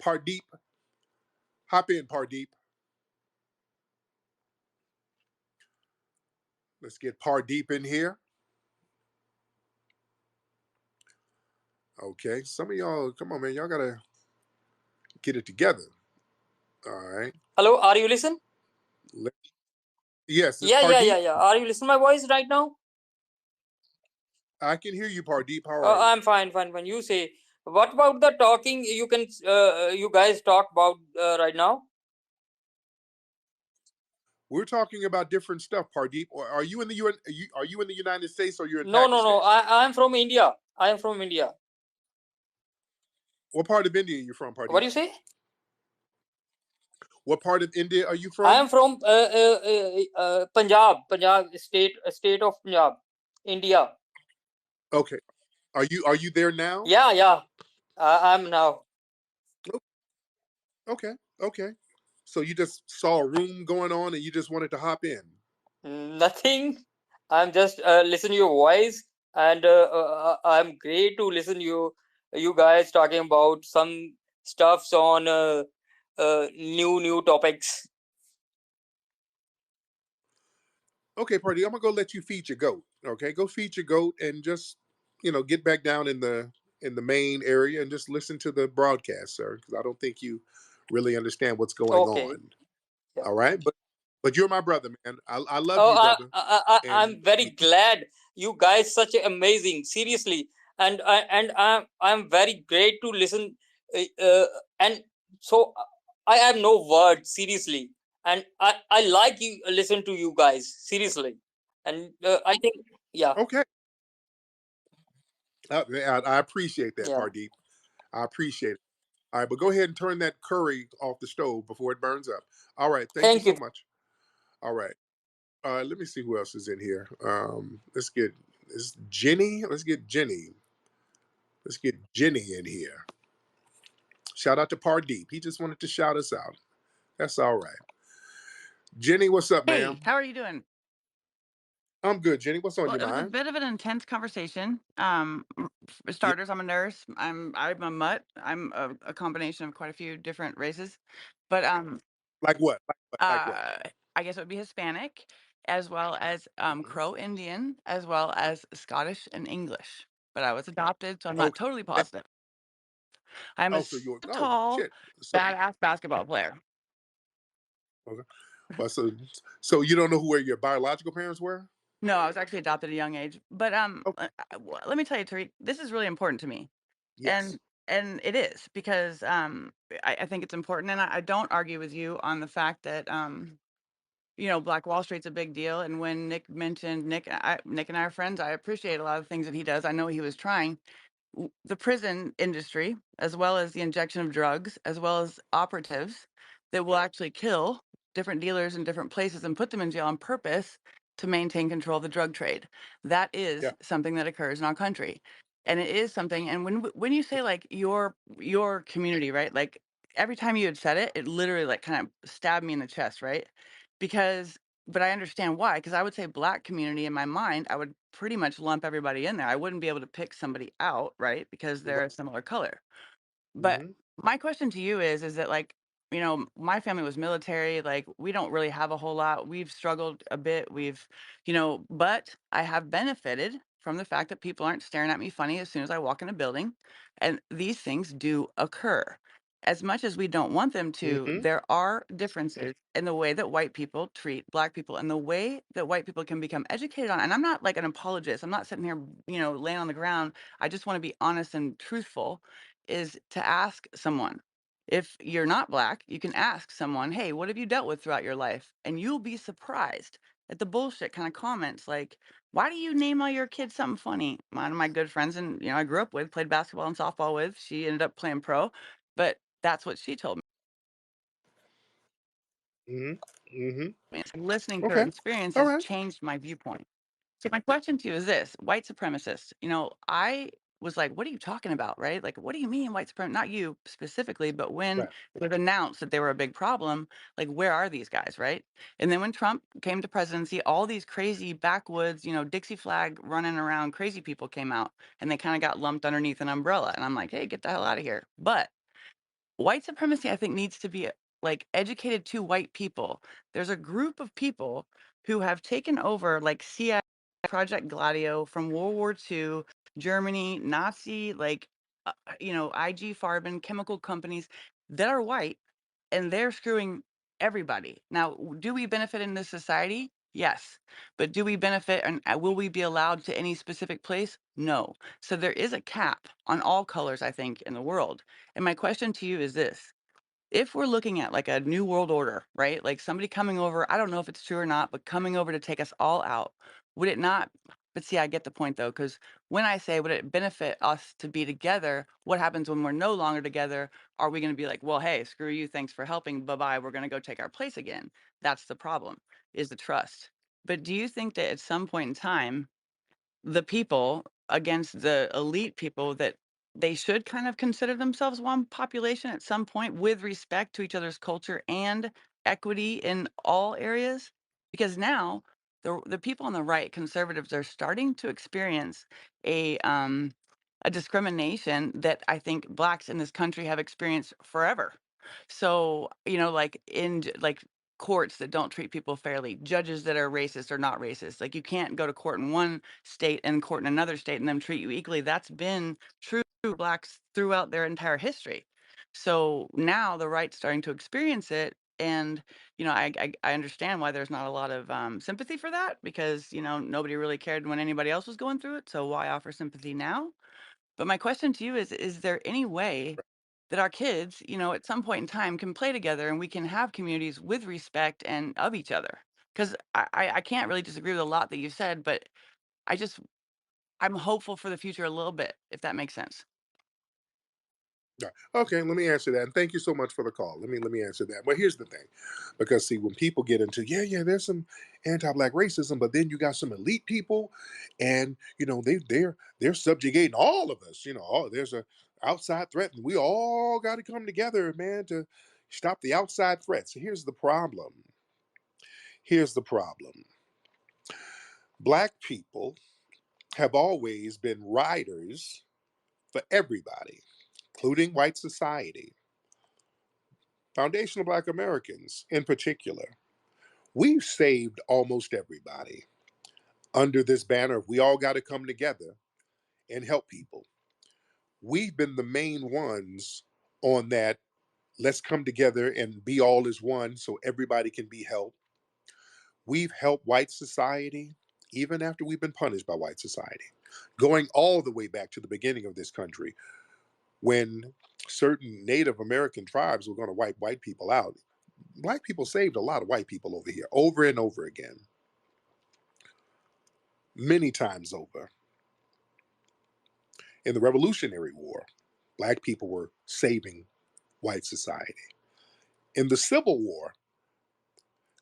Pardeep, hop in, Pardeep. Let's get Pardeep in here. Okay, some of y'all, come on, man, y'all gotta get it together. All right. Hello, are you listen? Yes, it's Yeah. Pardeep. Are you listening my voice right now? I can hear you, Pardeep. How are you? I'm fine. When you say, what about the talking you can you guys talk about right now? We're talking about different stuff, Pardeep. Or are you in the UN? Are you in the United States or you're in No. Pakistan? I'm from India. I am from India. What part of India are you from, Pardeep? What do you say? What part of India are you from? I am from Punjab state of Punjab, India. Okay. Are you there now? Yeah. I'm now. Okay. Okay. So you just saw a room going on and you just wanted to hop in. Nothing. I'm just listen your voice, and I'm great to listen you guys talking about some stuffs on new topics. Okay, Pardeep, I'm gonna go let you feed your goat. Okay, go feed your goat and just get back down in the main area and just listen to the broadcast, sir, because I don't think you really understand what's going Okay. on. Yeah. All right, but you're my brother, man. I love Oh, you, brother. I'm very glad you guys such amazing. Seriously, and I'm very great to listen. And so I have no words. Seriously, and I like you listen to you guys seriously, and I think yeah. Okay, I appreciate that, Yeah. Pardeep. I appreciate it. All right, but go ahead and turn that curry off the stove before it burns up. All right, thank you Thank so you. much. All right. Let me see who else is in here. Let's get is Jenny. Let's get Jenny. Let's get Jenny in here. Shout out to Pardeep. He just wanted to shout us out. That's all right. Jenny, what's up, Hey, ma'am? how are you doing? I'm good, Jenny. What's on Well, your it was a mind? bit of an intense conversation. For starters, I'm a nurse. I'm a mutt. I'm a combination of quite a few different races, but Like what? Like what? I guess it would be Hispanic, as well as Crow Indian, as well as Scottish and English. But I was adopted, so I'm not Okay. totally positive. I'm a So you're tall, shit. So badass basketball player. okay. Well, so you don't know where your biological parents were? No, I was actually adopted at a young age. But Okay. let me tell you, Tariq, this is really important to me. Yes. And it is because I think it's important, and I don't argue with you on the fact that Black Wall Street's a big deal. And when Nick mentioned Nick and I are friends, I appreciate a lot of things that he does. I know he was trying. The prison industry, as well as the injection of drugs, as well as operatives that will actually kill different dealers in different places and put them in jail on purpose to maintain control of the drug trade. That is Yeah. something that occurs in our country. And it is something, and when you say like your community, right? Like every time you had said it, it literally like kind of stabbed me in the chest, right? Because but I understand why, because I would say Black community in my mind, I would pretty much lump everybody in there. I wouldn't be able to pick somebody out, right? Because they're a similar color. But Mm-hmm. my question to you is that like, my family was military, like we don't really have a whole lot. We've struggled a bit. But I have benefited from the fact that people aren't staring at me funny as soon as I walk in a building. And these things do occur. As much as we don't want them to, Mm-hmm. there are differences in the way that white people treat Black people and the way that white people can become educated on. And I'm not like an apologist. I'm not sitting here, laying on the ground. I just want to be honest and truthful, is to ask someone. If you're not Black, you can ask someone, hey, what have you dealt with throughout your life? And you'll be surprised at the bullshit kind of comments like, why do you name all your kids something funny? One of my good friends, and I grew up with, played basketball and softball with, she ended up playing pro, but that's what she told me. Mm-hmm. Mm-hmm. Listening to her Okay. experience All has right. changed my viewpoint. So my question to you is this: white supremacists. I was like, "What are you talking about?" Right? Like, what do you mean white supremacy? Not you specifically, but when Right. it was announced that they were a big problem, like, where are these guys, right? And then when Trump came to presidency, all these crazy backwoods, Dixie flag running around, crazy people came out, and they kind of got lumped underneath an umbrella. And I'm like, "Hey, get the hell out of here!" But white supremacy, I think, needs to be like educated to white people. There's a group of people who have taken over like CIA, Project Gladio from World War II, Germany, Nazi, like, IG Farben, chemical companies that are white, and they're screwing everybody. Now, do we benefit in this society? Yes. But do we benefit and will we be allowed to any specific place? No. So there is a cap on all colors, I think, in the world. And my question to you is this: if we're looking at like a new world order, right? Like somebody coming over, I don't know if it's true or not, but coming over to take us all out, would it not? But see, I get the point though, because when I say would it benefit us to be together, what happens when we're no longer together? Are we going to be like, well, hey, screw you, thanks for helping, bye bye, we're going to go take our place again? That's the problem, is the trust. But do you think that at some point in time, the people against the elite people, that they should kind of consider themselves one population at some point with respect to each other's culture and equity in all areas? Because now the people on the right, conservatives, are starting to experience a um a discrimination that I think blacks in this country have experienced forever. So, like like courts that don't treat people fairly, judges that are racist or not racist. Like you can't go to court in one state and court in another state and them treat you equally. That's been true for blacks throughout their entire history. So now the right's starting to experience it. And, I understand why there's not a lot of sympathy for that, because, nobody really cared when anybody else was going through it. So why offer sympathy now? But my question to you is there any way that our kids, at some point in time can play together and we can have communities with respect and of each other? Because I can't really disagree with a lot that you said, but I just, I'm hopeful for the future a little bit, if that makes sense. Yeah. Okay, let me answer that. And thank you so much for the call. Let me answer that. But here's the thing. Because see, when people get into, yeah, there's some anti-black racism, but then you got some elite people, and they're subjugating all of us. There's a outside threat, and we all got to come together, man, to stop the outside threat. So here's the problem. Here's the problem. Black people have always been riders for everybody, including white society. Foundational Black Americans, in particular, we've saved almost everybody under this banner of we all got to come together and help people. We've been the main ones on that. Let's come together and be all as one so everybody can be helped. We've helped white society even after we've been punished by white society, going all the way back to the beginning of this country when certain Native American tribes were going to wipe white people out. Black people saved a lot of white people over here over and over again, many times over. In the Revolutionary War, black people were saving white society. In the Civil War,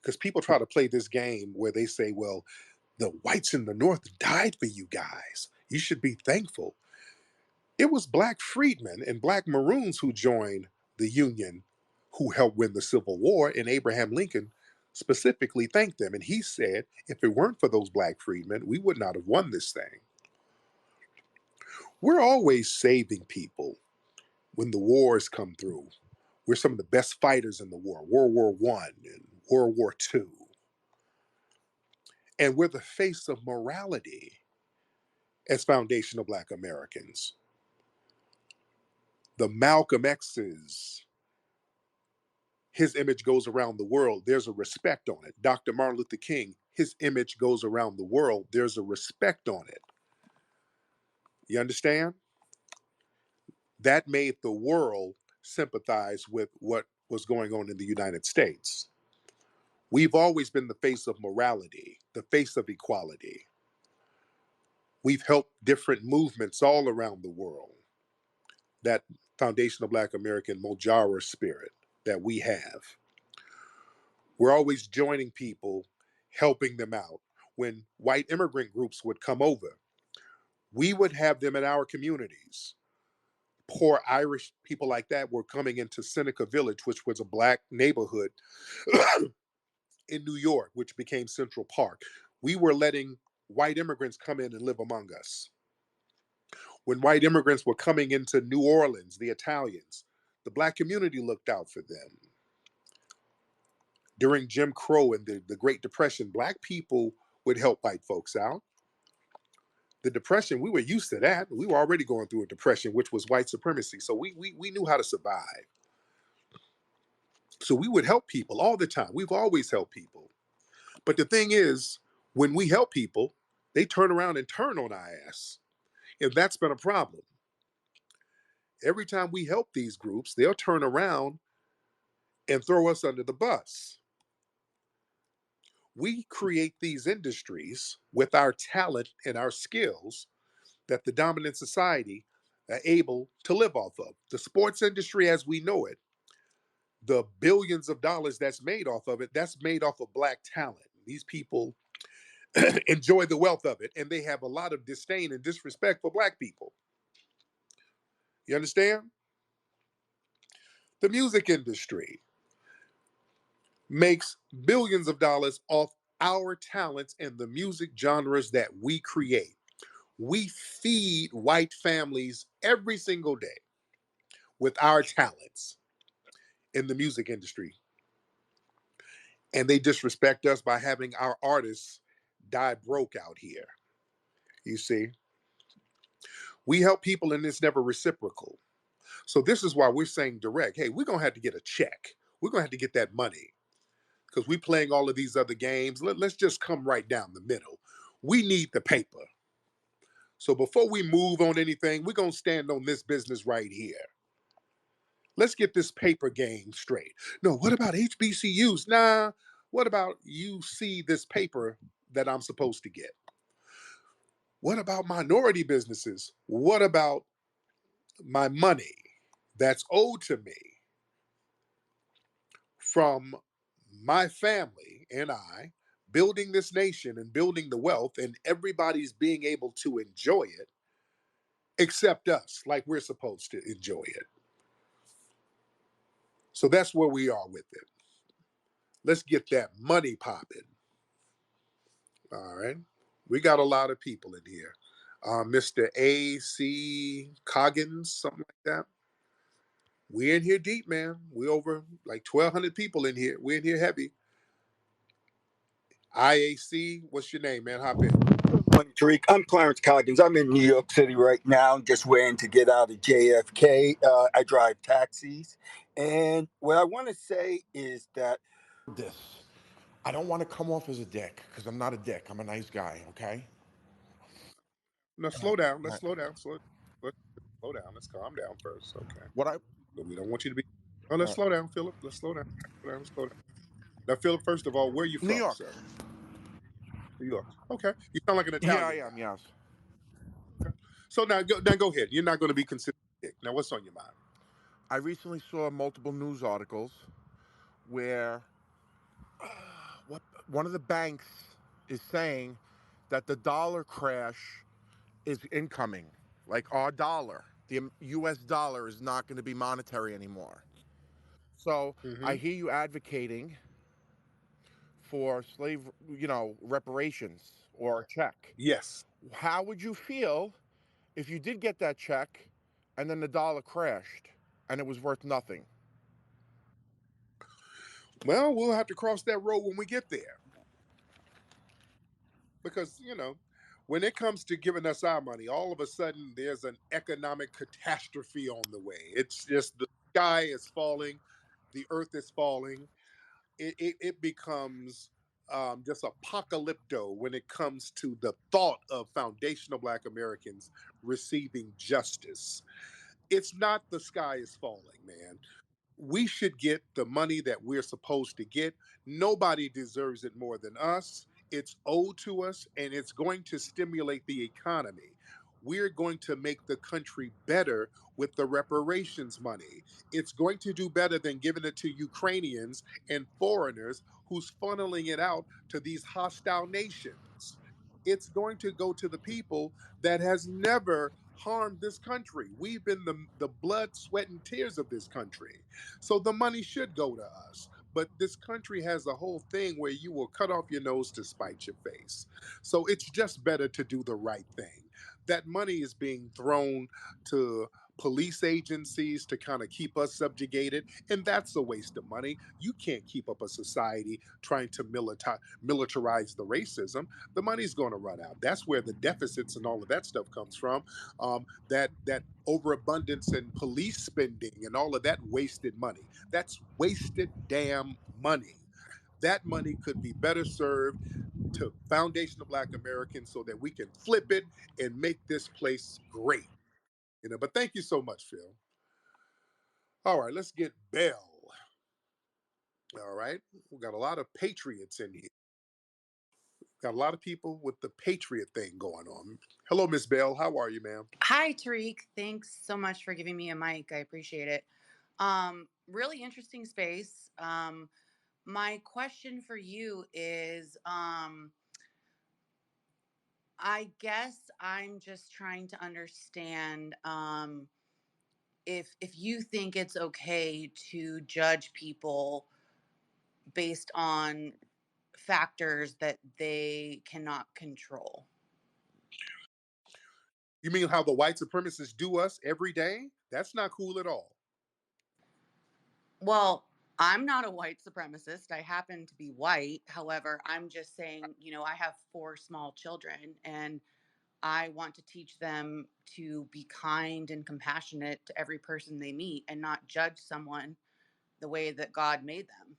because people try to play this game where they say, well, the whites in the North died for you guys. You should be thankful. It was black freedmen and black Maroons who joined the Union who helped win the Civil War, and Abraham Lincoln specifically thanked them. And he said, if it weren't for those black freedmen, we would not have won this thing. We're always saving people when the wars come through. We're some of the best fighters in the war, World War One and World War Two. And we're the face of morality as foundational Black Americans. The Malcolm X's, his image goes around the world. There's a respect on it. Dr. Martin Luther King, his image goes around the world. There's a respect on it. You understand? That made the world sympathize with what was going on in the United States. We've always been the face of morality, the face of equality. We've helped different movements all around the world. That foundational Black American Mojara spirit that we have. We're always joining people, helping them out. When white immigrant groups would come over, we would have them in our communities. Poor Irish people like that were coming into Seneca Village, which was a black neighborhood in New York, which became Central Park. We were letting white immigrants come in and live among us. When white immigrants were coming into New Orleans, the Italians, The black community looked out for them. During Jim Crow and the Great Depression, black people would help white folks out. The Depression, we were used to that. We were already going through a depression, which was white supremacy. So we knew how to survive. So we would help people all the time. We've always helped people. But the thing is, when we help people, they turn around and turn on our ass. And that's been a problem. Every time we help these groups, they'll turn around and throw us under the bus. We create these industries with our talent and our skills that the dominant society are able to live off of. The sports industry as we know it, the billions of dollars that's made off of it, that's made off of black talent. These people enjoy the wealth of it, and they have a lot of disdain and disrespect for black people. You understand? The music industry makes billions of dollars off our talents and the music genres that we create. We feed white families every single day with our talents in the music industry. And they disrespect us by having our artists die broke out here. You see, we help people and it's never reciprocal. So this is why we're saying direct, hey, we're going to have to get a check. We're going to have to get that money because we're playing all of these other games. Let's just come right down the middle. We need the paper. So before we move on anything, we're going to stand on this business right here. Let's get this paper game straight. No, what about HBCUs? Nah, what about you see this paper that I'm supposed to get? What about minority businesses? What about my money that's owed to me from my family and I building this nation and building the wealth and everybody's being able to enjoy it except us, like we're supposed to enjoy it? So that's where we are with it. Let's get that money popping. All right. We got a lot of people in here. Mr. A.C. Coggins, something like that. We in here deep, man. We over like 1,200 people in here. We in here heavy. IAC, what's your name, man? Hop in. Morning, Tariq. I'm Clarence Coggins. I'm in New York City right now, just waiting to get out of JFK. I drive taxis. And what I want to say is that This. I don't want to come off as a dick because I'm not a dick. I'm a nice guy, okay? No, slow down. Let's slow down. Slow down. Let's calm down first. Okay. What I But we don't want you to be. Oh, let's slow down, Philip. Let's slow down. Slow down. Now, Philip, first of all, where are you New from, York. sir? New York. Okay. You sound like an Yeah, I Italian am. guy. Yes. Okay. So now go ahead. You're not going to be considered a dick. Now, what's on your mind? I recently saw multiple news articles where what one of the banks is saying that the dollar crash is incoming. Like our dollar, the U.S. dollar is not going to be monetary anymore. So I Mm-hmm. hear you advocating for slave, reparations or a check. Yes. How would you feel if you did get that check and then the dollar crashed and it was worth nothing? Well, we'll have to cross that road when we get there. Because, when it comes to giving us our money, all of a sudden there's an economic catastrophe on the way. It's just the sky is falling, the earth is falling. It becomes just apocalypto when it comes to the thought of foundational Black Americans receiving justice. It's not the sky is falling, man. We should get the money that we're supposed to get. Nobody deserves it more than us. It's owed to us and it's going to stimulate the economy. We're going to make the country better with the reparations money. It's going to do better than giving it to Ukrainians and foreigners who's funneling it out to these hostile nations. It's going to go to the people that has never harmed this country. We've been the blood, sweat, and tears of this country. So the money should go to us. But this country has a whole thing where you will cut off your nose to spite your face. So it's just better to do the right thing. That money is being thrown to police agencies to kind of keep us subjugated, and that's a waste of money. You can't keep up a society trying to militarize the racism. The money's going to run out. That's where the deficits and all of that stuff comes from. That overabundance and police spending and all of that wasted money. That's wasted damn money. That money could be better served to Foundation of Black Americans so that we can flip it and make this place great. But thank you so much, Phil. All right, let's get Bell. All right, we got a lot of patriots in here. Got a lot of people with the patriot thing going on. Hello, Miss Bell. How are you, ma'am? Hi, Tariq. Thanks so much for giving me a mic. I appreciate it. Really interesting space. My question for you is, I guess I'm just trying to understand if you think it's okay to judge people based on factors that they cannot control. You mean how the white supremacists do us every day? That's not cool at all. Well, I'm not a white supremacist. I happen to be white. However, I'm just saying, I have 4 small children and I want to teach them to be kind and compassionate to every person they meet and not judge someone the way that God made them.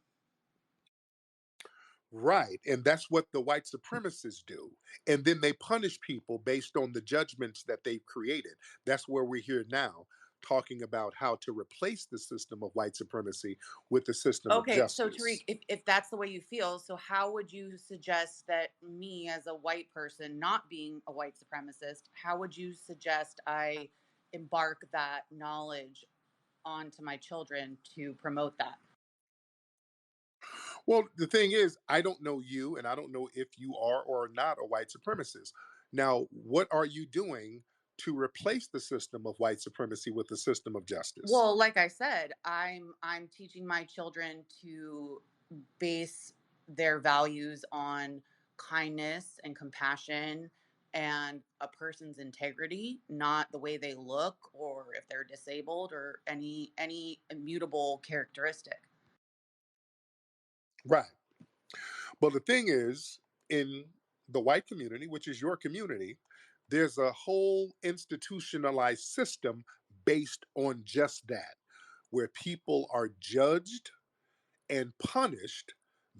Right. And that's what the white supremacists do. And then they punish people based on the judgments that they've created. That's where we're here now, talking about how to replace the system of white supremacy with the system of Okay, so justice. Tariq, if that's the way you feel, so how would you suggest that me as a white person, not being a white supremacist, how would you suggest I embark that knowledge onto my children to promote that? Well, the thing is, I don't know you, and I don't know if you are or are not a white supremacist. Now, what are you doing to replace the system of white supremacy with the system of justice? Well, like I said, I'm teaching my children to base their values on kindness and compassion and a person's integrity, not the way they look or if they're disabled or any immutable characteristic. Right. Well, the thing is, in the white community, which is your community, there's a whole institutionalized system based on just that, where people are judged and punished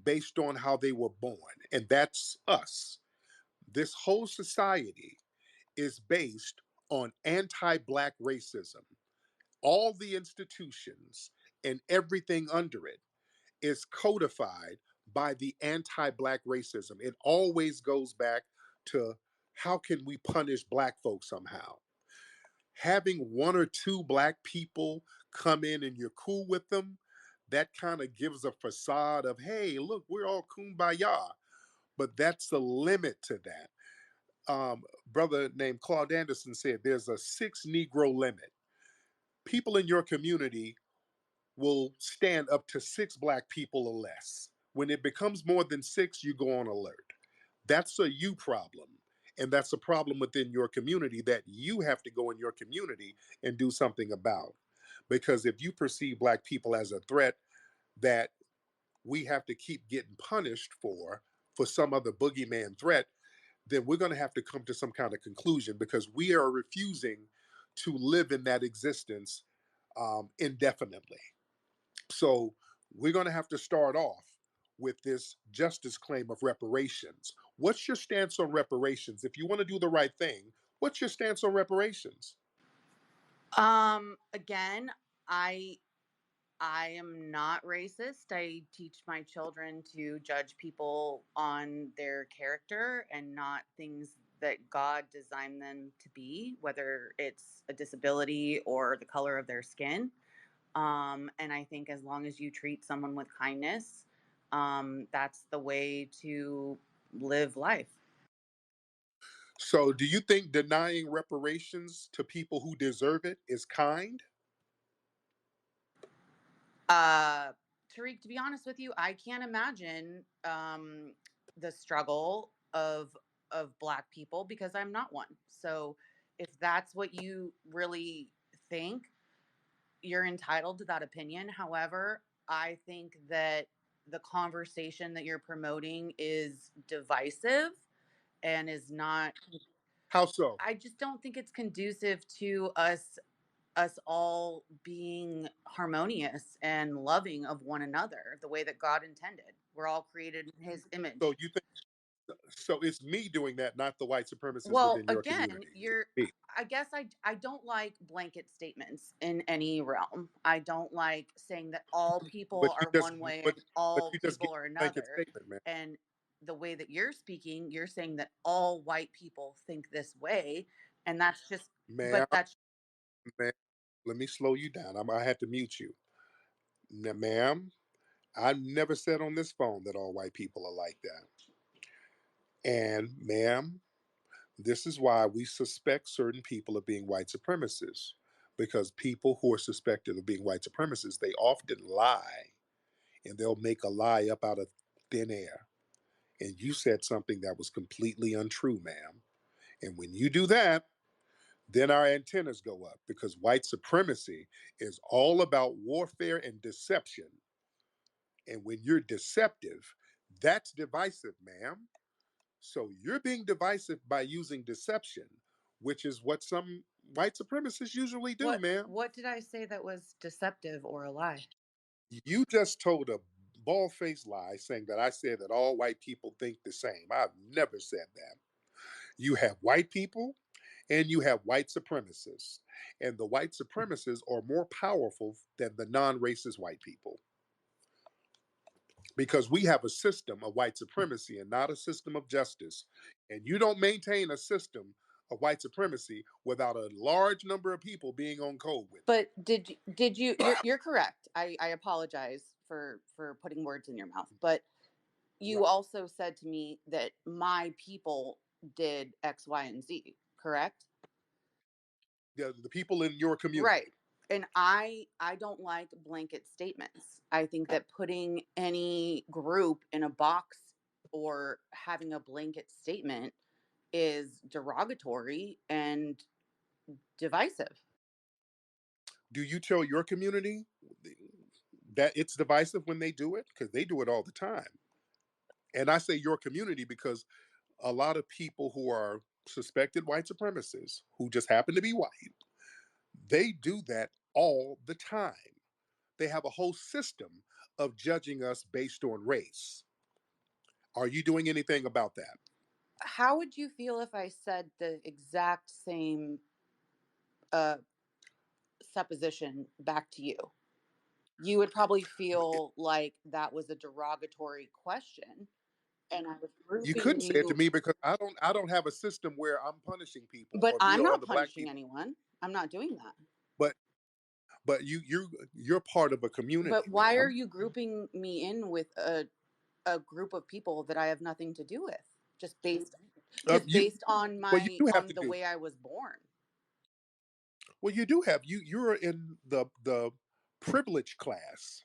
based on how they were born. And that's us. This whole society is based on anti Black racism. All the institutions and everything under it is codified by the anti Black racism. It always goes back to how can we punish Black folks somehow? Having 1 or 2 Black people come in and you're cool with them, that kind of gives a facade of, hey, look, we're all kumbaya. But that's the limit to that. Brother named Claude Anderson said there's a 6 Negro limit. People in your community will stand up to 6 Black people or less. When it becomes more than 6, you go on alert. That's a you problem. And that's a problem within your community that you have to go in your community and do something about. Because if you perceive Black people as a threat that we have to keep getting punished for some other boogeyman threat, then we're going to have to come to some kind of conclusion because we are refusing to live in that existence indefinitely. So we're going to have to start off with this justice claim of reparations. What's your stance on reparations? If you want to do the right thing, what's your stance on reparations? Again, I am not racist. I teach my children to judge people on their character and not things that God designed them to be, whether it's a disability or the color of their skin. And I think as long as you treat someone with kindness, that's the way to live life. So, do you think denying reparations to people who deserve it is kind? Uh, Tariq, to be honest with you, I can't imagine the struggle of Black people because I'm not one. So, if that's what you really think, you're entitled to that opinion. However, I think that the conversation that you're promoting is divisive and is not, How so? I just don't think it's conducive to us all being harmonious and loving of one another the way that God intended. We're all created in his So image. you think so? It's me doing that, not the white supremacists Well, within your again, community. It's you're me. I guess I don't like blanket statements in any realm. I don't like saying that all But people you are just one way but and but all you just gave people are a blanket another. statement, man. And the way that you're speaking, you're saying that all white people think this way, and that's just Ma'am, but that's ma'am, let me slow you down. I had to mute you. Now, ma'am, I never said on this phone that all white people are like that. And ma'am, this is why we suspect certain people of being white supremacists. Because people who are suspected of being white supremacists, they often lie, and they'll make a lie up out of thin air. And you said something that was completely untrue, ma'am. And when you do that, then our antennas go up, because white supremacy is all about warfare and deception. And when you're deceptive, that's divisive, ma'am. So you're being divisive by using deception, which is what some white supremacists usually do, ma'am. what did I say that was deceptive or a lie? You just told a bald faced lie saying that I said that all white people think the same. I've never said that. You have white people and you have white supremacists. And the white supremacists are more powerful than the non racist white people, because we have a system of white supremacy and not a system of justice. And you don't maintain a system of white supremacy without a large number of people being on code with it. But did you you're correct. I apologize for putting words in your mouth. But you Right. also said to me that my people did X, Y, and Z, correct? The people in your Right. community. And I don't like blanket statements. I think that putting any group in a box or having a blanket statement is derogatory and divisive. Do you tell your community that it's divisive when they do it? Because they do it all the time. And I say your community because a lot of people who are suspected white supremacists, who just happen to be white, they do that all the time. They have a whole system of judging us based on race. Are you doing anything about that? How would you feel if I said the exact same uh, supposition back to you? You would probably feel like that was a derogatory question, and I was You grouping couldn't say it to you. me because I don't have a system where I'm punishing people, But or me I'm or not other black punishing people. anyone. I'm not doing that. But you're part of a But community, why are ma'am. you grouping me in with a group of people that I have nothing to do with? Just You based on well, you my do have on to the do. way I was born. Well, you do have you're in the privileged class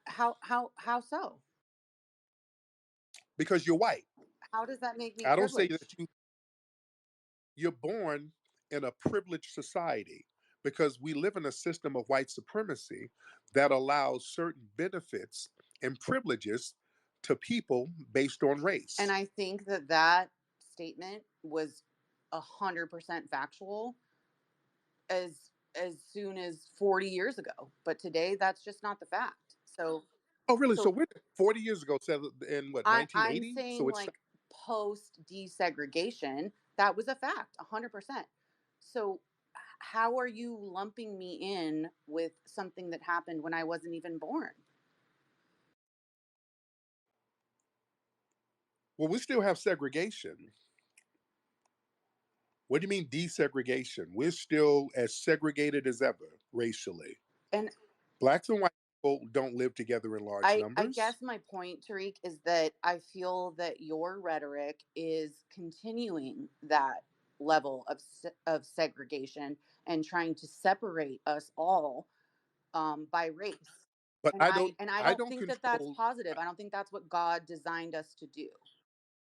How so? because you're white. How does that make me I don't say privileged? that you're born in a privileged society, because we live in a system of white supremacy that allows certain benefits and privileges to people based on And race. I think that that statement was 100% factual as soon as 40 years ago. But today, that's just not the fact. Oh, really? So So we're 40 years ago, said in what, I'm 1980? So saying it's like post desegregation, that was a fact, 100%. So how are you lumping me in with something that happened when I wasn't even born? well, we still have segregation. What do you mean desegregation? We're still as segregated as ever racially. And Blacks and white people don't live together in large I numbers. guess my point, Tariq, is that I feel that your rhetoric is continuing that level of segregation and trying to separate us all by race. But And I I don't and I I don't don't think that that's control. positive. I don't think that's what God designed us to do.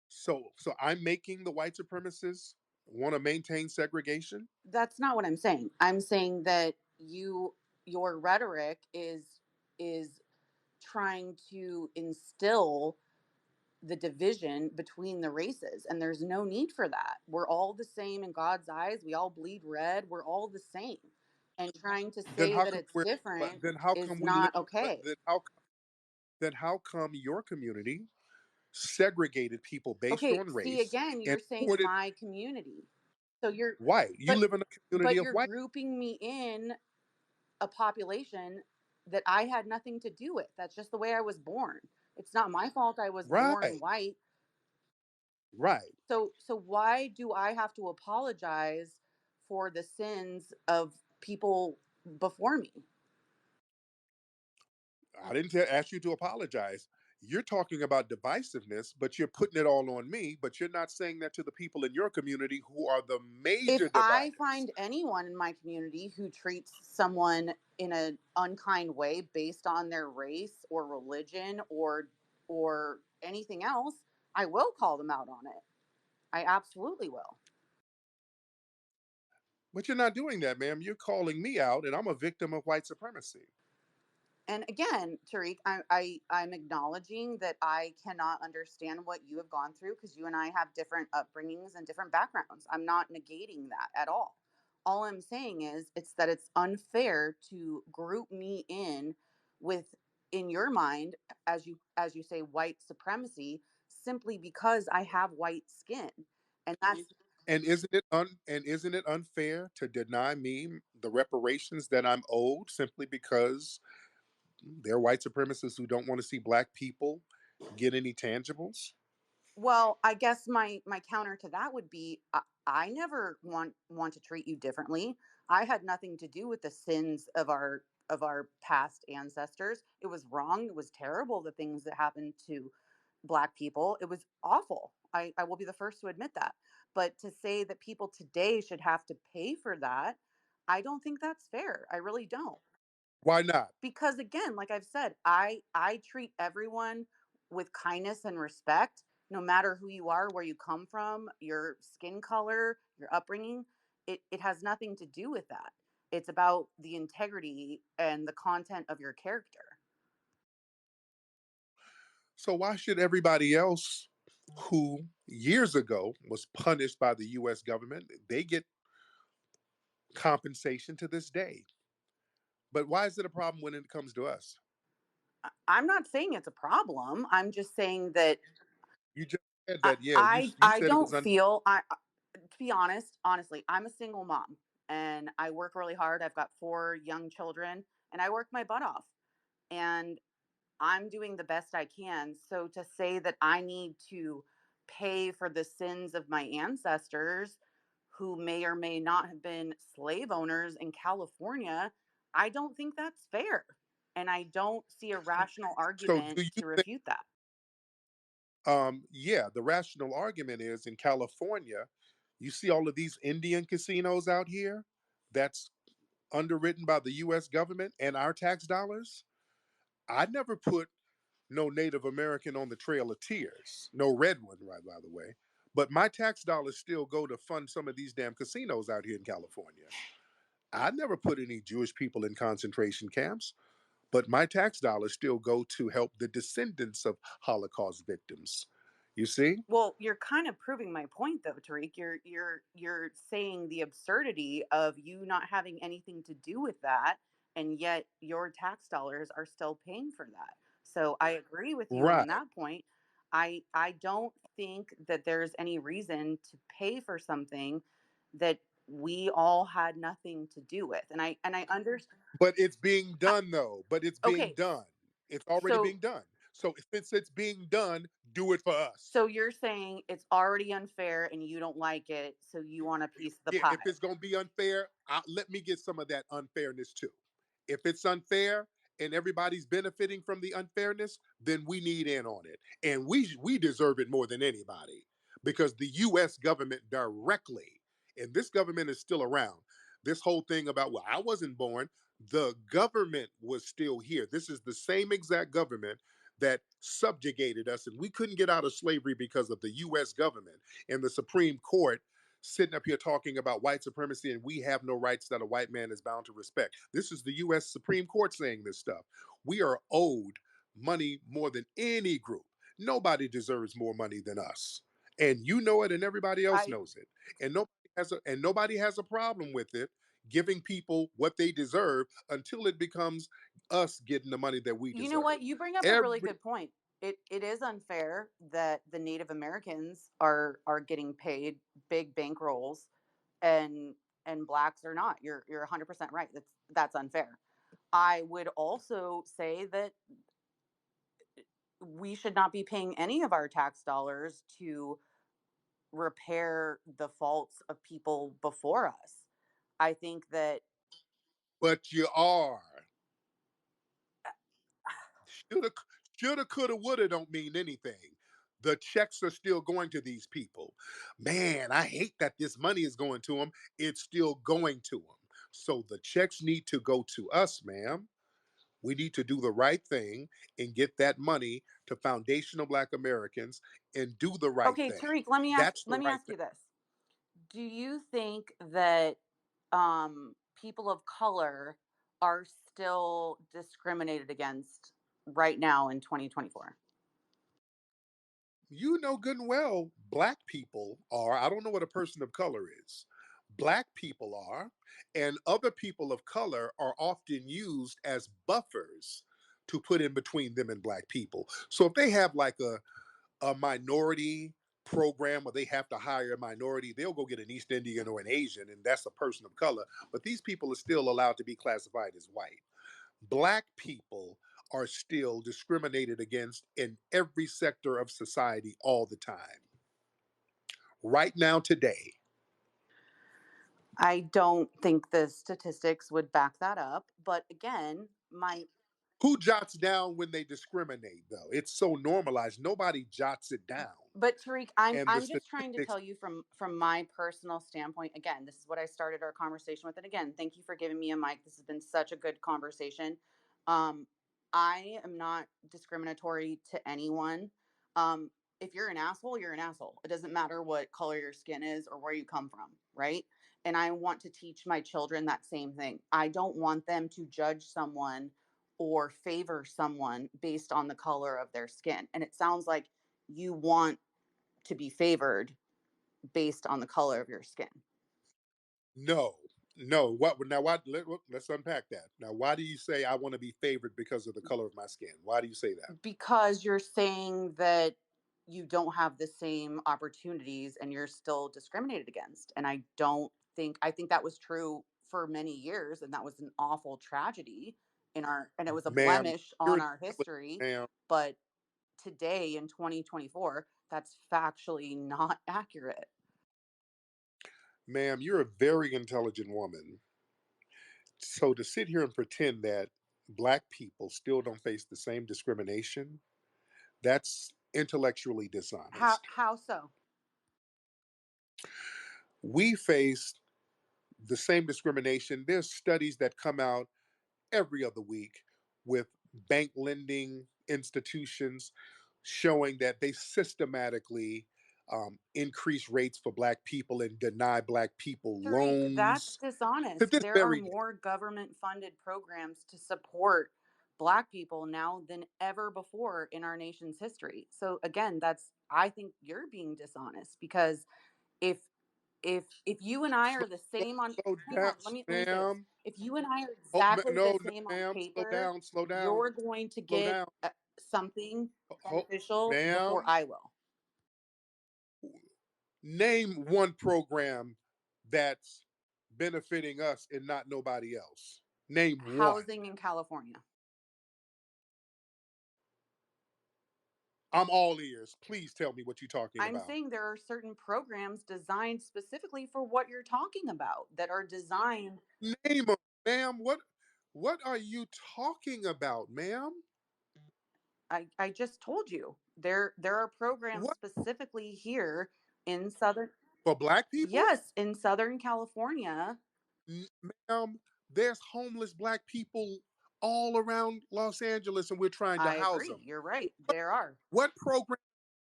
So I'm making the white supremacists want to maintain segregation? That's not what I'm saying. I'm saying that your rhetoric is trying to instill the division between the races, and there's no need for that. We're all the same in God's eyes. We all bleed red. We're all the same. And trying to Then say how that come it's we're but different then how is come we live not okay. then how come your community segregated people based Okay, on see, race again, and you're saying poured it my community. So you're white? You but live in a community of you're white. grouping me in a population that I had nothing to do with. That's just the way I was born. It's not my fault I was born Right, white. right. So why do I have to apologize for the sins of people before me? I didn't ask you to apologize. You're talking about divisiveness, but you're putting it all on me, but you're not saying that to the people in your community who are the If major I dividers. find anyone in my community who treats someone in an unkind way based on their race or religion or anything else, I will call them out on it. I absolutely will. But you're not doing that, ma'am. You're calling me out, and I'm a victim of white supremacy. And again, Tariq, I'm acknowledging that I cannot understand what you have gone through because you and I have different upbringings and different backgrounds. I'm not negating that at all. All I'm saying is it's that it's unfair to group me in with, in your mind, as you say, white supremacy simply because I have white skin. And that's And isn't it unfair to deny me the reparations that I'm owed simply because there are white supremacists who don't want to see black people get any tangibles? Well, I guess my counter to that would be I never want to treat you differently. I had nothing to do with the sins of our past ancestors. It was wrong. It was terrible the things that happened to black people. It was awful. I will be the first to admit that. But to say that people today should have to pay for that, I don't think that's fair. I really don't. Why not? Because again, like I've said, I treat everyone with kindness and respect, no matter who you are, where you come from, your skin color, your upbringing. It has nothing to do with that. It's about the integrity and the content of your character. So why should everybody else who years ago was punished by the US government, they get compensation to this day? But why is it a problem when it comes to us? I'm not saying it's a problem. I'm just saying that You just said I that, yeah, I, you I said it don't was feel to be honest, honestly, I'm a single mom and I work really hard. I've got 4 young children and I work my butt off. And I'm doing the best I can. So to say that I need to pay for the sins of my ancestors who may or may not have been slave owners in California, I don't think that's fair. And I don't see a rational so argument do you to think refute that. yeah, the rational argument is in California, you see all of these Indian casinos out here that's underwritten by the US government and our tax dollars. I never put no Native American on the Trail of Tears, no red one, right, by the way. But my tax dollars still go to fund some of these damn casinos out here in California. I never put any Jewish people in concentration camps, but my tax dollars still go to help the descendants of Holocaust victims. You see? Well, you're kind of proving my point though, Tariq. You're saying the absurdity of you not having anything to do with that, and yet your tax dollars are still paying for that. So I agree with you on Right. that point. I don't think that there's any reason to pay for something that we all had nothing to do with. And I understand. But it's being done though. But it's being Okay, done. It's already so being done. So since it's being done, do it for us. so you're saying it's already unfair and you don't like it, so you want a piece of the Yeah, if pie. it's going to be unfair, let me get some of that unfairness too. If it's unfair and everybody's benefiting from the unfairness, then we need in on it. And we deserve it more than anybody because the US government directly, and this government is still around. This whole thing about, well, I wasn't born, the government was still here. This is the same exact government that subjugated us and we couldn't get out of slavery because of the US government and the Supreme Court sitting up here talking about white supremacy and we have no rights that a white man is bound to respect. This is the US Supreme Court saying this stuff. We are owed money more than any group. Nobody deserves more money than us. And you know it and everybody else I knows it. Nobody has a problem with it giving people what they deserve until it becomes us getting the money that we You know what? deserve. You bring up a really Every good point. It is unfair that the Native Americans are getting paid big bankrolls and blacks are not. You're 100% right. That's unfair. I would also say that we should not be paying any of our tax dollars to repair the faults of people before us. I think that but you are. Shoulda, shoulda, coulda, woulda don't mean anything. The checks are still going to these people. Man, I hate that this money is going to them. It's still going to them. So the checks need to go to us, ma'am. We need to do the right thing and get that money to foundational Black Americans and do the right okay, thing. Tariq, That's the let me right ask thing. you this. Do you think that people of color are still discriminated against right now in 2024? You know good and well, Black people are. I don't know what a person of color is. Black people are, and other people of color are often used as buffers to put in between them and Black people. So if they have like a minority program where they have to hire a minority, they'll go get an East Indian or an Asian, and that's a person of color. But these people are still allowed to be classified as white. Black people are still discriminated against in every sector of society all the time. Right now, today. I don't think the statistics would back that up, but again, my Who jots down when they discriminate, though? It's so normalized. Nobody jots it down. but Tariq, And the I'm just trying to statistics, tell you from my personal standpoint. Again, this is what I started our conversation with, and again, thank you for giving me a mic. This has been such a good conversation. Um, I am not discriminatory to anyone. Um, if you're an asshole, you're an asshole. It doesn't matter what color your skin is or where you come from, right? And I want to teach my children that same thing. I don't want them to judge someone or favor someone based on the color of their skin. And it sounds like you want to be favored based on the color of your skin no, no. What now? Let's unpack that. Now, why do you say I want to be favored because of the color of my skin? Why do you say that? because you're saying that you don't have the same opportunities and you're still discriminated against. And I think that was true for many years, and that was an awful tragedy in our, and it was a Ma'am, blemish you're on our intelligent, history. ma'am. But today in 2024, that's factually not accurate. Ma'am, you're a very intelligent woman. So to sit here and pretend that Black people still don't face the same discrimination, that's intellectually dishonest. How so? We face the same discrimination. There's studies that come out every other week with bank lending institutions showing that they systematically increase rates for Black people and deny Black people Tariq, that's loans to dishonest. this There are very day. more government funded programs to support Black people now than ever before in our nation's history. So again, I think you're being dishonest because if if you and I Slow, are the same on, slow hang down, on, let me say this. ma'am. If you and I are Oh, exactly the no, no, same on ma'am. Slow paper, down, slow down, you're going to slow get down. something Oh, beneficial before ma'am, I will. name one program that's benefiting us and not nobody else. Name one. Housing in California. I'm all ears. Please tell me what you're talking I'm about. saying there are certain programs designed specifically for what you're talking about that are designed. Name them, ma'am. What are you talking about, ma'am? I just told you there are programs What specifically here in Southern, for Black people? yes, in Southern California. Ma'am, there's homeless Black people all around Los Angeles, and we're trying to I house agree. them. You're right. There are. What program?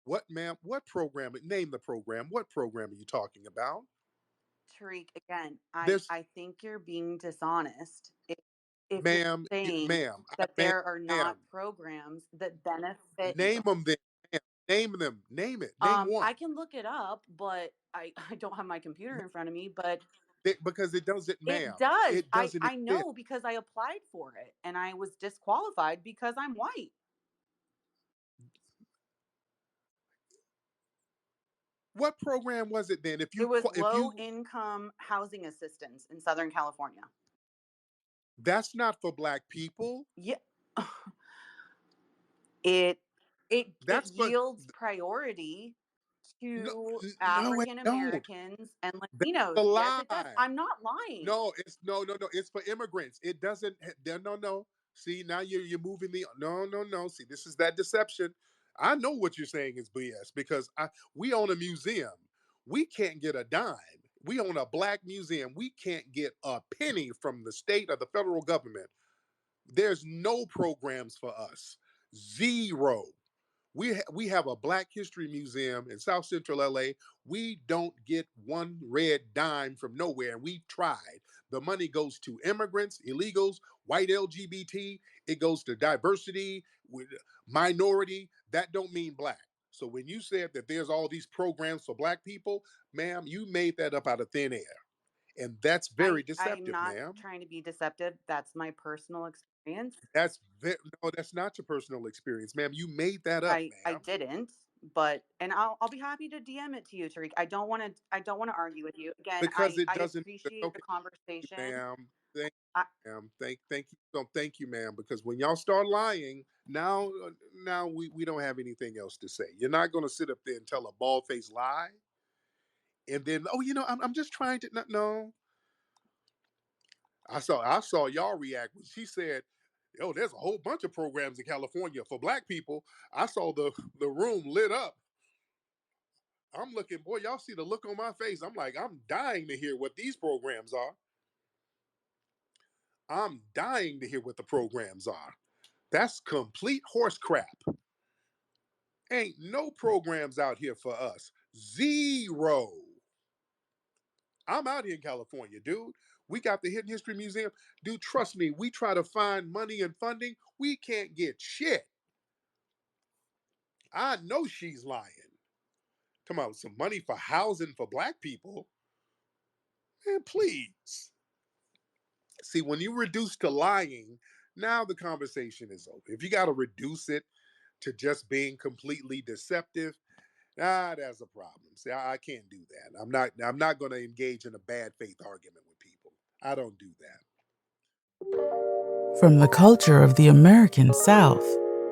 What, ma'am? What program? Name the program. What program are you talking about? Tariq, again, I There's, I think you're being dishonest if you're ma'am, saying ma'am, that ma'am, there are ma'am. not programs that benefit Name you. them then. Ma'am. Name them. Name it. Name one. I can look it up, but I don't have my computer in front of me, but Because it doesn't, it ma'am. does. It doesn't I exist. know because I applied for it and I was disqualified because I'm white. What program was it then? It was low income housing assistance in Southern California. That's not for black people. Yeah. it it That's for yields priority no, to no, it African don't. Americans and That's Latinos. a Yes, it does. lie. I'm not lying. No, it's no. It's for immigrants. It doesn't. No. See, now you're moving the no. See, this is that deception. I know what you're saying is BS because we own a museum. We can't get a dime. We own a black museum. We can't get a penny from the state or the federal government. There's no programs for us. Zero. We have a Black History Museum in South Central LA. We don't get one red dime from nowhere, and we've tried. The money goes to immigrants, illegals, white LGBT. It goes to diversity, minority. That don't mean black. So when you said that there's all these programs for black people, ma'am, you made that up out of thin air, and that's very I'm deceptive, not ma'am. trying to be deceptive. That's my personal experience. No, that's not your personal experience, ma'am. You made that up, I ma'am. didn't, but and I'll be happy to DM it to you, Tariq. I don't want to argue with you. Again, Because it I doesn't. appreciate the Okay, conversation. ma'am. Thank I, you, ma'am. Thank you. So thank you, ma'am. Because when y'all start lying, now we don't have anything else to say. You're not going to sit up there and tell a bald faced lie, and then I'm just trying to no. I saw y'all react when she said, "Yo, there's a whole bunch of programs in California for black people." I saw the room lit up. I'm looking, boy, y'all see the look on my face. I'm like, I'm dying to hear what these programs are. I'm dying to hear what the programs are. That's complete horse crap. Ain't no programs out here for us. Zero. I'm out here in California, dude. We got the Hidden History Museum. Dude, trust me, we try to find money and funding. We can't get shit. I know she's lying. Talking about some money for housing for black people. Man, please. See, when you reduce to lying, now the conversation is over. If you got to reduce it to just being completely deceptive, that's a problem. See, I can't do that. I'm not going to engage in a bad faith argument with people. I don't do that. From the culture of the American South,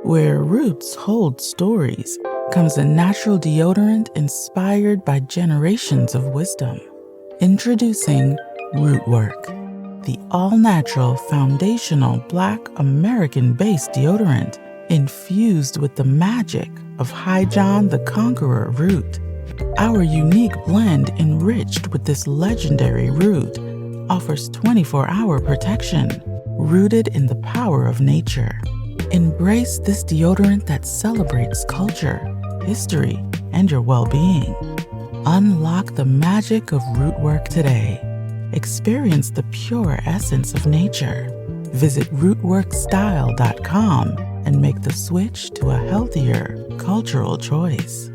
where roots hold stories, comes a natural deodorant inspired by generations of wisdom. Introducing Rootwork, the all-natural foundational Black American-based deodorant infused with the magic of High John the Conqueror root. Our unique blend enriched with this legendary root offers 24-hour protection, rooted in the power of nature. Embrace this deodorant that celebrates culture, history, and your well-being. Unlock the magic of Rootwork today. Experience the pure essence of nature. Visit rootworkstyle.com and make the switch to a healthier, cultural choice.